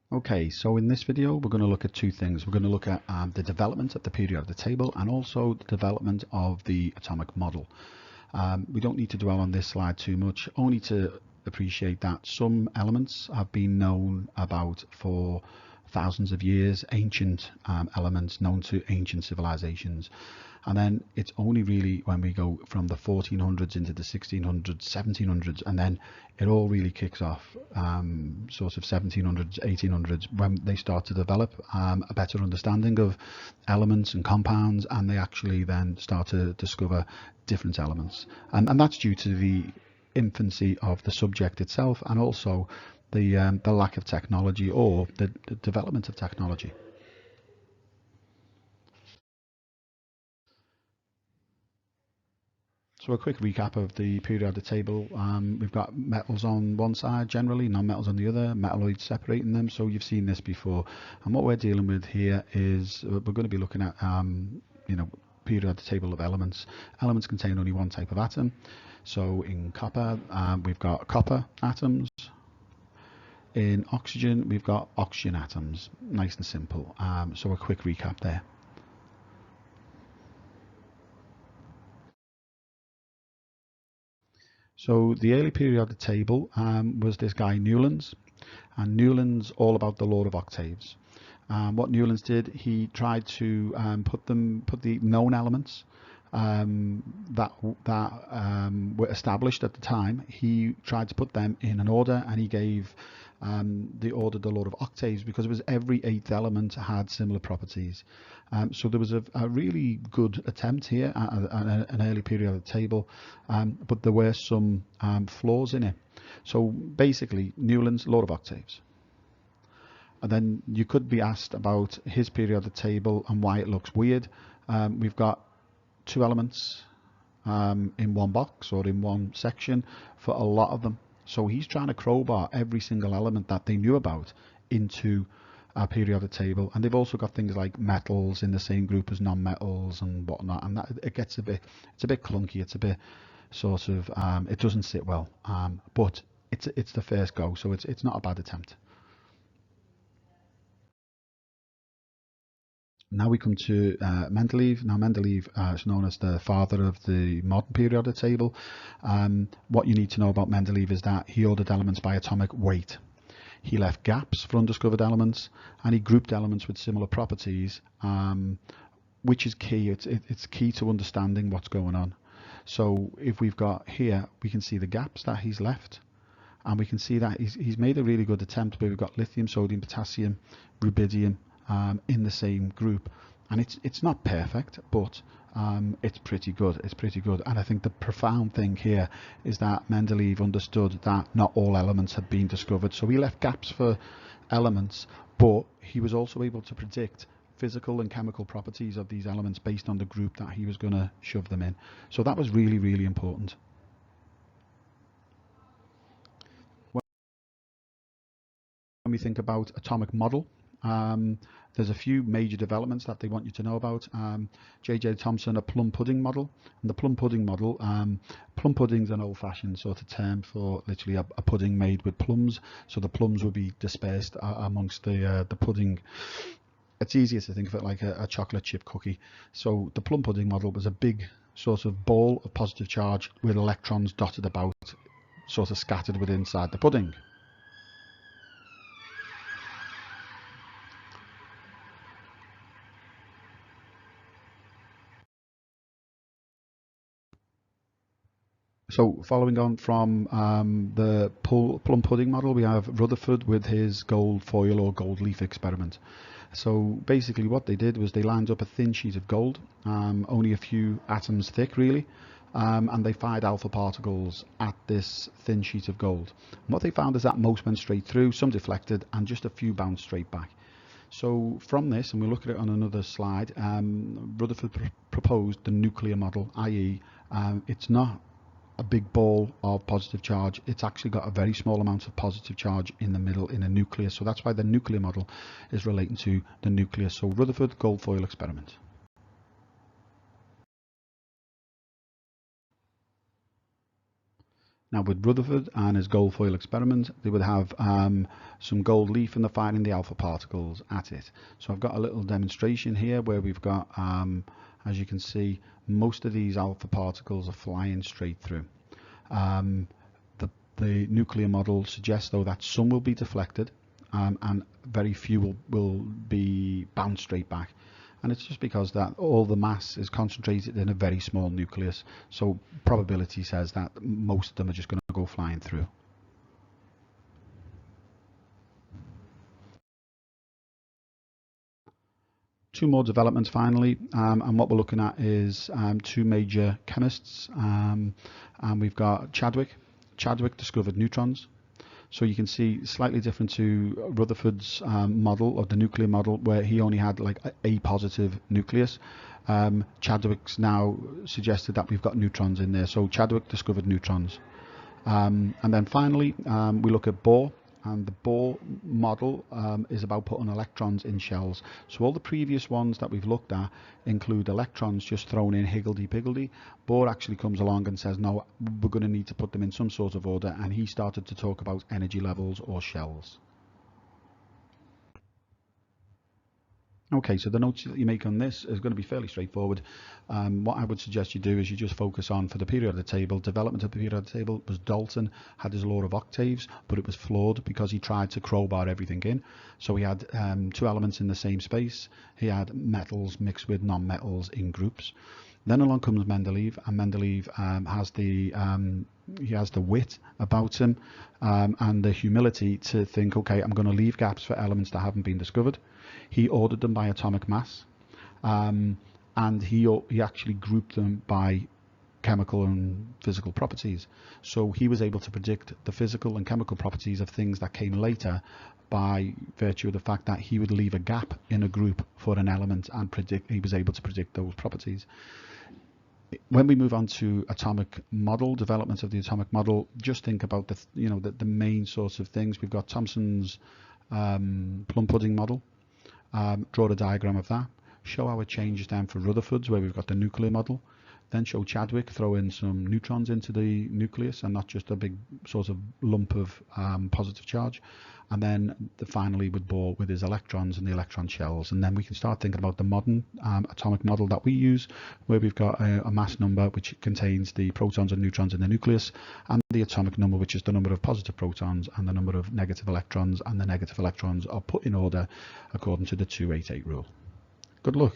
Okay, so in this video we're going to look at two things. We're going to look at the development of the periodic table and also the development of the atomic model. We don't need to dwell on this slide too much, only to appreciate that some elements have been known about for thousands of years, ancient elements known to ancient civilizations. And then it's only really when we go from the 1400s into the 1600s, 1700s, and then it all really kicks off sort of 1700s, 1800s, when they start to develop a better understanding of elements and compounds, and they actually then start to discover different elements. And that's due to the infancy of the subject itself, and also the lack of technology or the development of technology. So a quick recap of the periodic table. We've got metals on one side generally, non-metals on the other, metalloids separating them. So you've seen this before. And what we're dealing with here is we're going to be looking at, periodic table of elements. Elements contain only one type of atom. So in copper, we've got copper atoms. In oxygen, we've got oxygen atoms. Nice and simple. So a quick recap there. So the early periodic table was this guy Newlands, and Newlands all about the law of octaves. What Newlands did, he tried to put the known elements that were established at the time. He tried to put them in an order, and he gave the order the law of octaves because it was every eighth element had similar properties. So there was a really good attempt here at an early periodic table, but there were some flaws in it. So basically, Newland's law of octaves. And then you could be asked about his periodic table and why it looks weird. We've got two elements in one box or in one section for a lot of them. So he's trying to crowbar every single element that they knew about into a periodic table. And they've also got things like metals in the same group as non-metals and whatnot. And that it gets it's a bit clunky. It's a bit sort of, it doesn't sit well. But it's the first go, so it's not a bad attempt. Now we come to Mendeleev. Now Mendeleev is known as the father of the modern periodic table. What you need to know about Mendeleev is that he ordered elements by atomic weight. He left gaps for undiscovered elements, and he grouped elements with similar properties, which is key. It's key to understanding what's going on. So if we've got here, we can see the gaps that he's left, and we can see that he's made a really good attempt where we've got lithium, sodium, potassium, rubidium, in the same group, and it's not perfect, but it's pretty good. It's pretty good. And I think the profound thing here is that Mendeleev understood that not all elements had been discovered, so he left gaps for elements, but he was also able to predict physical and chemical properties of these elements based on the group that he was going to shove them in. So that was really, really important. When we think about atomic model, there's a few major developments that they want you to know about. J.J. Thomson, a plum pudding model. And the plum pudding model, plum pudding's an old-fashioned sort of term for literally a pudding made with plums. So the plums would be dispersed amongst the pudding. It's easier to think of it like a chocolate chip cookie. So the plum pudding model was a big sort of ball of positive charge with electrons dotted about, sort of scattered within inside the pudding. So following on from the plum pudding model, we have Rutherford with his gold foil or gold leaf experiment. So basically what they did was they lined up a thin sheet of gold, only a few atoms thick really, and they fired alpha particles at this thin sheet of gold. And what they found is that most went straight through, some deflected, and just a few bounced straight back. So from this, and we'll look at it on another slide, Rutherford proposed the nuclear model, i.e. It's not a big ball of positive charge. It's actually got a very small amount of positive charge in the middle in a nucleus. So that's why the nuclear model is relating to the nucleus. So Rutherford gold foil experiment. Now with Rutherford and his gold foil experiment, they would have some gold leaf and they're firing the alpha particles at it. So I've got a little demonstration here where we've got, as you can see, most of these alpha particles are flying straight through. The nuclear model suggests though that some will be deflected and very few will be bounced straight back. And it's just because that all the mass is concentrated in a very small nucleus, so probability says that most of them are just going to go flying through. Two more developments finally, and what we're looking at is two major chemists, and we've got Chadwick. Chadwick discovered neutrons. So you can see slightly different to Rutherford's model, of the nuclear model, where he only had like a positive nucleus. Chadwick's now suggested that we've got neutrons in there. So Chadwick discovered neutrons. And then finally, we look at Bohr. And the Bohr model is about putting electrons in shells. So all the previous ones that we've looked at include electrons just thrown in higgledy-piggledy. Bohr actually comes along and says, no, we're going to need to put them in some sort of order. And he started to talk about energy levels or shells. Okay, so the notes that you make on this is going to be fairly straightforward. What I would suggest you do is you just focus on, for the periodic table, development of the periodic table was Dalton had his law of octaves, but it was flawed because he tried to crowbar everything in. So he had two elements in the same space. He had metals mixed with non-metals in groups. Then along comes Mendeleev, and Mendeleev has the wit about him and the humility to think, okay, I'm going to leave gaps for elements that haven't been discovered. He ordered them by atomic mass, and he actually grouped them by chemical and physical properties. So he was able to predict the physical and chemical properties of things that came later by virtue of the fact that he would leave a gap in a group for an element and he was able to predict those properties. When we move on to atomic model, development of the atomic model, just think about the main sorts of things. We've got Thomson's plum pudding model. Draw a diagram of that. Show how it changes down for Rutherford's, where we've got the nuclear model. Then show Chadwick, throw in some neutrons into the nucleus and not just a big sort of lump of positive charge. And then finally with Bohr with his electrons and the electron shells. And then we can start thinking about the modern atomic model that we use, where we've got a mass number which contains the protons and neutrons in the nucleus, and the atomic number, which is the number of positive protons and the number of negative electrons, and the negative electrons are put in order according to the 288 rule. Good luck.